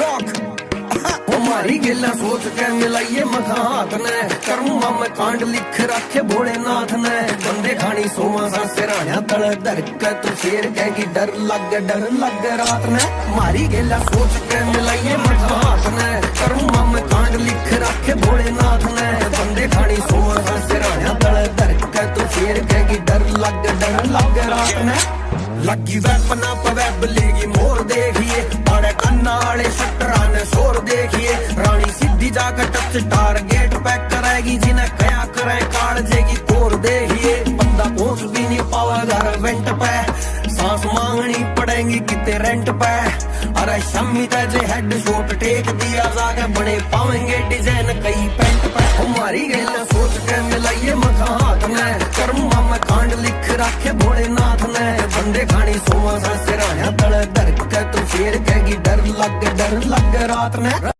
Rock हमारी गिला सोच के मिलाइए मखात ने कर्मा में कांड लिख रखे भोलेनाथ ने बंदे खानी सोमा सा सिराणा तल धर के तू शेर कहेगी डर लग रात ने हमारी गिला सोच के मिलाइए मखात ने कर्मा में कांड लिख रखे भोलेनाथ ने बंदे खानी सोमा सा सिराणा तल धर के तू शेर कहेगी डर लग रात ने लगी वैपना पर वैब लेगी मोर देखिए बड़े कन्ना वाले शटरा ने शोर देखिए रानी सीधी जाकर टच टारगेट पैक करेगी जिन्हें कया करे काट जेगी तोड़ देखिए बंदा पहुंच भी नहीं पावेगा रेंट पे सांस मांगनी पड़ेगी कितने रेंट पे अरे शम्मी तेजे हेड शॉट टेक दिया जाके बड़े पावेंगे डिजाइन कई पेंट पे हमारी गैला सोच के मिलाइए मखात ने कर्मा में कांड लिख रखे भोलेनाथ ने बंदे खानी सोमा सा सिराणा तल धर के तू शेर कहेगी डर लग रात ने।